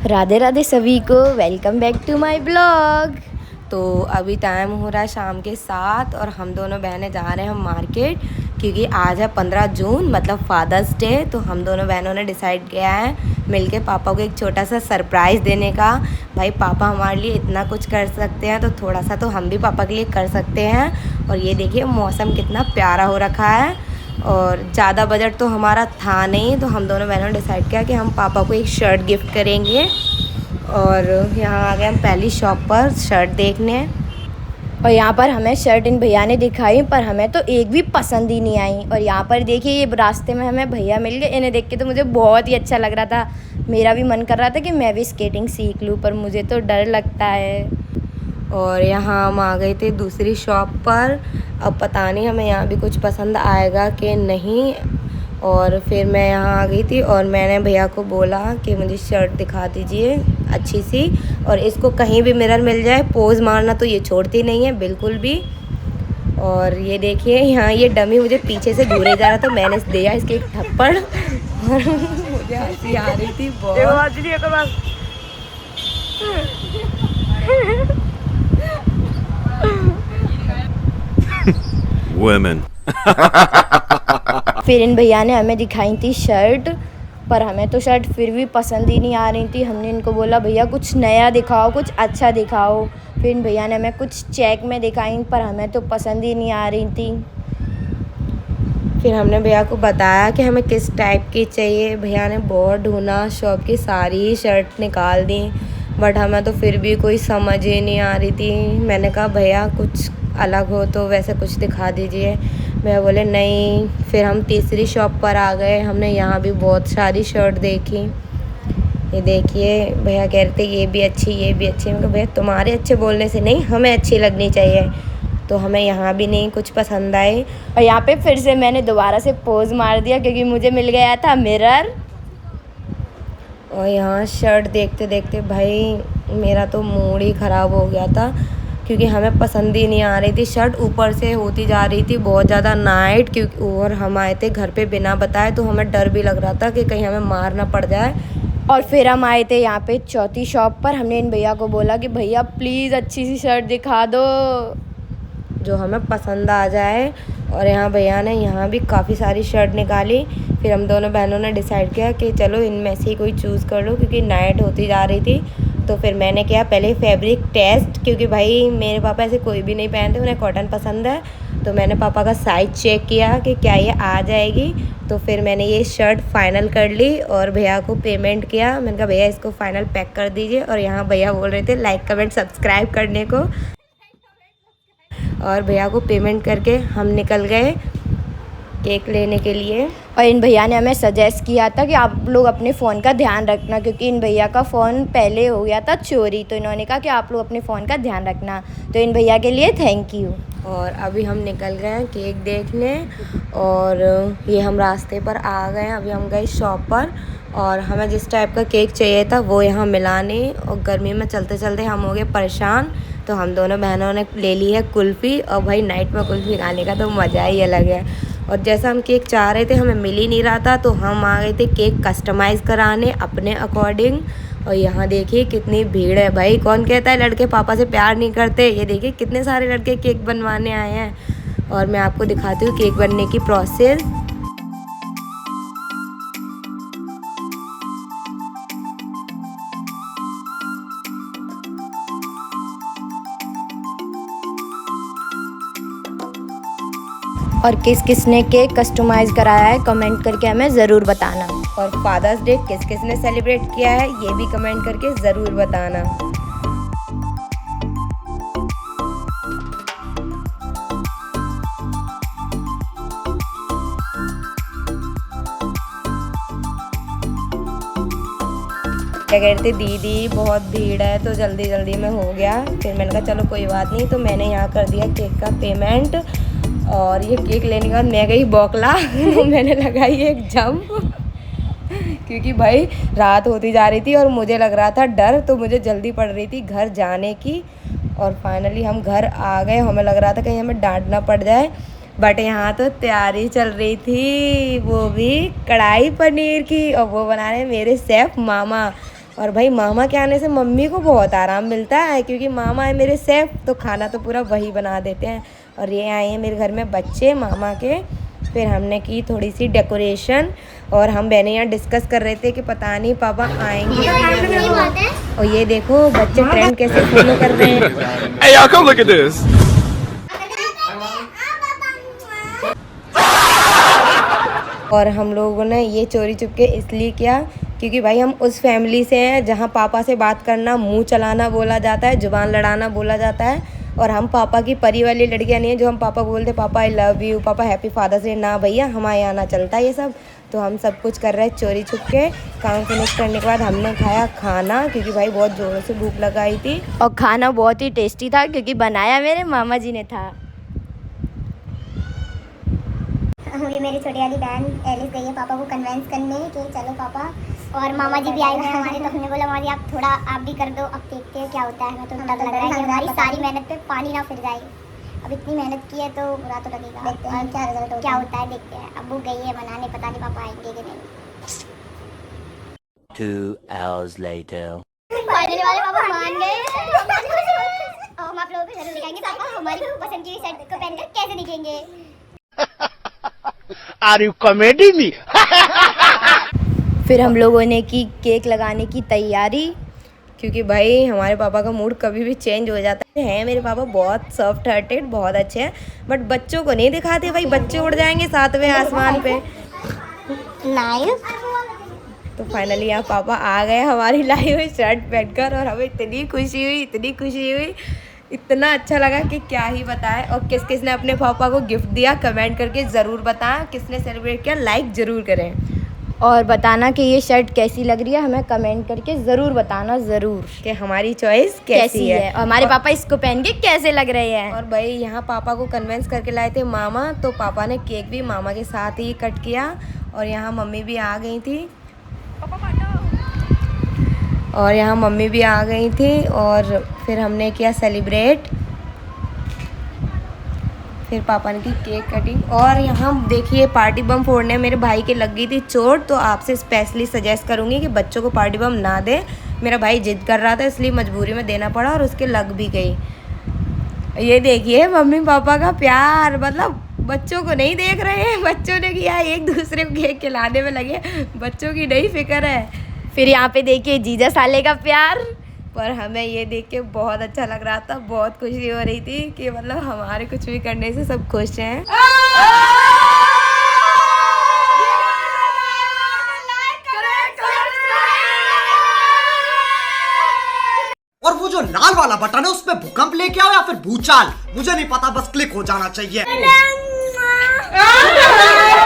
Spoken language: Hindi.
राधे राधे सभी को, welcome back to my blog. तो अभी टाइम हो रहा है शाम के 7 और हम दोनों बहनें जा रहे हैं हम मार्केट, क्योंकि आज है 15 जून मतलब फादर्स डे। तो हम दोनों बहनों ने डिसाइड किया है मिलके पापा को एक छोटा सा सरप्राइज़ देने का। भाई पापा हमारे लिए इतना कुछ कर सकते हैं तो थोड़ा सा तो हम भी पापा के लिए कर सकते हैं। और ये देखिए मौसम कितना प्यारा हो रखा है और ज़्यादा बजट तो हमारा था नहीं, तो हम दोनों बहनों ने डिसाइड किया कि हम पापा को एक शर्ट गिफ्ट करेंगे। और यहाँ आ गए हम पहली शॉप पर शर्ट देखने, और यहाँ पर हमें शर्ट इन भैया ने दिखाई पर हमें तो एक भी पसंद ही नहीं आई। और यहाँ पर देखिए ये रास्ते में हमें भैया मिल गए, इन्हें देख के तो मुझे बहुत ही अच्छा लग रहा था। मेरा भी मन कर रहा था कि मैं भी स्केटिंग सीख लूँ, पर मुझे तो डर लगता है। और यहाँ हम आ गए थे दूसरी शॉप पर। अब पता नहीं हमें यहाँ भी कुछ पसंद आएगा कि नहीं। और फिर मैं यहाँ आ गई थी और मैंने भैया को बोला कि मुझे शर्ट दिखा दीजिए अच्छी सी, और इसको कहीं भी मिरर मिल जाए पोज़ मारना तो ये छोड़ती नहीं है बिल्कुल भी। और ये देखिए यहाँ ये डमी मुझे पीछे से घूरे जा रहा था, मैंने दिया इसके एक थप्पड़ और मुझे हंसी आ रही थी बहुत। Women. फिर इन भैया ने हमें दिखाई थी शर्ट, पर हमें तो शर्ट फिर भी पसंद ही नहीं आ रही थी। हमने इनको बोला भैया कुछ नया दिखाओ, कुछ अच्छा दिखाओ। फिर इन भैया ने हमें कुछ चेक में दिखाई, पर हमें तो पसंद ही नहीं आ रही थी। फिर हमने भैया को बताया कि हमें किस टाइप की चाहिए। भैया ने बहुत ढूंढा, शॉप की सारी शर्ट निकाल दी, बट हमें तो फिर भी कोई समझ ही नहीं आ रही थी। मैंने कहा भैया कुछ अलग हो तो वैसे कुछ दिखा दीजिए। भैया बोले नहीं। फिर हम तीसरी शॉप पर आ गए, हमने यहाँ भी बहुत सारी शर्ट देखी। ये देखिए भैया कह रहे थे ये भी अच्छी ये भी अच्छी। मैं कहा भैया तुम्हारे अच्छे बोलने से नहीं, हमें अच्छी लगनी चाहिए। तो हमें यहाँ भी नहीं कुछ पसंद आए। और यहाँ पे फिर से मैंने दोबारा से पोज़ मार दिया क्योंकि मुझे मिल गया था मिरर। और यहाँ शर्ट देखते देखते भाई मेरा तो मूड ही ख़राब हो गया था, क्योंकि हमें पसंद ही नहीं आ रही थी शर्ट। ऊपर से होती जा रही थी बहुत ज़्यादा नाइट, क्योंकि और हम आए थे घर पे बिना बताए, तो हमें डर भी लग रहा था कि कहीं हमें मार ना पड़ जाए। और फिर हम आए थे यहाँ पे चौथी शॉप पर। हमने इन भैया को बोला कि भैया प्लीज़ अच्छी सी शर्ट दिखा दो जो हमें पसंद आ जाए। और यहाँ भैया ने यहाँ भी काफ़ी सारी शर्ट निकाली। फिर हम दोनों बहनों ने डिसाइड किया कि चलो इनमें से ही कोई चूज़ कर लो, क्योंकि नाइट होती जा रही थी। तो फिर मैंने किया पहले फैब्रिक टेस्ट, क्योंकि भाई मेरे पापा ऐसे कोई भी नहीं पहनते, उन्हें कॉटन पसंद है। तो मैंने पापा का साइज़ चेक किया कि क्या ये आ जाएगी। तो फिर मैंने ये शर्ट फ़ाइनल कर ली और भैया को पेमेंट किया। मैंने कहा भैया इसको फ़ाइनल पैक कर दीजिए। और यहाँ भैया बोल रहे थे लाइक कमेंट सब्सक्राइब करने को। और भैया को पेमेंट करके हम निकल गए केक लेने के लिए। और इन भैया ने हमें सजेस्ट किया था कि आप लोग अपने फ़ोन का ध्यान रखना, क्योंकि इन भैया का फ़ोन पहले हो गया था चोरी। तो इन्होंने कहा कि आप लोग अपने फ़ोन का ध्यान रखना। तो इन भैया के लिए थैंक यू। और अभी हम निकल गए हैं केक देखने, और ये हम रास्ते पर आ गए हैं। अभी हम गए शॉप पर और हमें जिस टाइप का केक चाहिए था वो यहाँ मिला नहीं। और गर्मी में चलते चलते हम हो गए परेशान, तो हम दोनों बहनों ने ले ली है कुल्फ़ी। और भाई नाइट में कुल्फ़ी खाने का तो मज़ा ही अलग है। और जैसा हम केक चाह रहे थे हमें मिल ही नहीं रहा था, तो हम आ गए थे केक कस्टमाइज़ कराने अपने अकॉर्डिंग। और यहाँ देखिए कितनी भीड़ है भाई। कौन कहता है लड़के पापा से प्यार नहीं करते। ये देखिए कितने सारे लड़के केक बनवाने आए हैं। और मैं आपको दिखाती हूँ केक बनने की प्रोसेस। और किस किस ने केक कस्टमाइज़ कराया है कमेंट करके हमें ज़रूर बताना। और फादर्स डे किस किस ने सेलिब्रेट किया है ये भी कमेंट करके ज़रूर बताना। क्या कहते थे दीदी बहुत भीड़ है तो जल्दी जल्दी में हो गया। फिर मैंने कहा चलो कोई बात नहीं, तो मैंने यहाँ कर दिया केक का पेमेंट। और ये केक लेने के बाद मैं गई बौखला मैंने लगाई एक जंप क्योंकि भाई रात होती जा रही थी और मुझे लग रहा था डर, तो मुझे जल्दी पड़ रही थी घर जाने की। और फाइनली हम घर आ गए। हमें लग रहा था कहीं हमें डांट ना पड़ जाए, बट यहाँ तो तैयारी चल रही थी, वो भी कढ़ाई पनीर की। और वो बना रहे मेरे शेफ़ मामा। और भाई मामा के आने से मम्मी को बहुत आराम मिलता है, क्योंकि मामा है मेरे सेफ, तो खाना तो पूरा वही बना देते हैं। और ये आए हैं मेरे घर में बच्चे मामा के। फिर हमने की थोड़ी सी डेकोरेशन, और हम बहनें यहाँ डिस्कस कर रहे थे कि पता नहीं पापा आएंगे। और ये देखो बच्चे ट्रेंड कैसे फॉलो कर रहे हैं। Hey, y'all, come look at this. और हम लोगों ने ये चोरी चुपके इसलिए किया क्योंकि भाई हम उस फैमिली से हैं जहाँ पापा से बात करना मुंह चलाना बोला जाता है, जुबान लड़ाना बोला जाता है। और हम पापा की परी वाली लड़कियाँ नहीं है जो हम पापा को बोलते पापा आई लव यू, पापा हैप्पी फादर्स डे। ना भैया, हमारे यहाँ ना चलता ये सब। तो हम सब कुछ कर रहे हैं चोरी छुप के। काम फिनिश करने के बाद हमने खाया खाना, क्योंकि भाई बहुत ज़ोरों से भूख लगाई थी। और खाना बहुत ही टेस्टी था, क्योंकि बनाया मेरे मामा जी ने था। ये मेरी छोटी वाली बहन एलिस गई है पापा को कन्वेंस करने कि चलो पापा, और मामा जी भी आए हुए हैं हमारे। तो हमने बोला मामा जी आप थोड़ा आप भी कर दो, अब देखते हैं क्या होता है। हमें तो डर लग रहा है कि हमारी सारी मेहनत पे पानी ना फिर जाए। अब इतनी मेहनत की है तो बुरा तो लगेगा। देखते हैं क्या रिजल्ट क्या होता है, देखते हैं। अब वो गई है बनाने, पता नहीं पापा आएंगे कि नहीं। 2 hours later. फाइनली वाले पापा मान गए। अब हम आप लोगों को जरूर दिखाएंगे पापा हमारी पसंद की शर्ट को पहनकर कैसे दिखेंगे। Are you comedy me? फिर हम लोगों ने की केक लगाने की तैयारी, क्योंकि भाई हमारे पापा का मूड कभी भी चेंज हो जाता है। मेरे पापा बहुत सॉफ्ट हार्टेड, बहुत अच्छे हैं, बट बच्चों को नहीं दिखाते भाई, बच्चे उड़ जाएंगे 7वें आसमान पे। नाइस। तो फाइनली यहाँ पापा आ गए हमारी लाई हुई शर्ट पहनकर, और हमें इतनी खुशी हुई, इतनी खुशी हुई, इतना अच्छा लगा कि क्या ही बताएं। और किस किस ने अपने पापा को गिफ्ट दिया कमेंट करके ज़रूर बताएं। किसने सेलिब्रेट किया लाइक ज़रूर करें, और बताना कि ये शर्ट कैसी लग रही है, हमें कमेंट करके ज़रूर बताना, ज़रूर कि हमारी चॉइस कैसी है और हमारे पापा इसको पहन के कैसे लग रहे हैं। और भाई यहाँ पापा को कन्वेंस करके लाए थे मामा, तो पापा ने केक भी मामा के साथ ही कट किया। और यहाँ मम्मी भी आ गई थी, और फिर हमने किया सेलिब्रेट। फिर पापा ने की केक कटिंग। और यहाँ देखिए पार्टी बम फोड़ने मेरे भाई के लग गई थी चोट, तो आपसे स्पेशली सजेस्ट करूँगी कि बच्चों को पार्टी बम ना दे। मेरा भाई जिद कर रहा था, इसलिए मजबूरी में देना पड़ा, और उसके लग भी गई। ये देखिए मम्मी पापा का प्यार, मतलब बच्चों को नहीं देख रहे हैं, बच्चों ने किया एक दूसरे को केक खिलाने में लगे, बच्चों की नहीं फिक्र है। फिर यहाँ पे देखिए जीजा साले का प्यार, पर हमें ये देख के बहुत अच्छा लग रहा था, बहुत खुशी हो रही थी कि मतलब हमारे कुछ भी करने से सब खुश हैं। और वो जो लाल वाला बटन है उसमें भूकंप लेके आओ या फिर भूचाल, मुझे नहीं पता, बस क्लिक हो जाना चाहिए।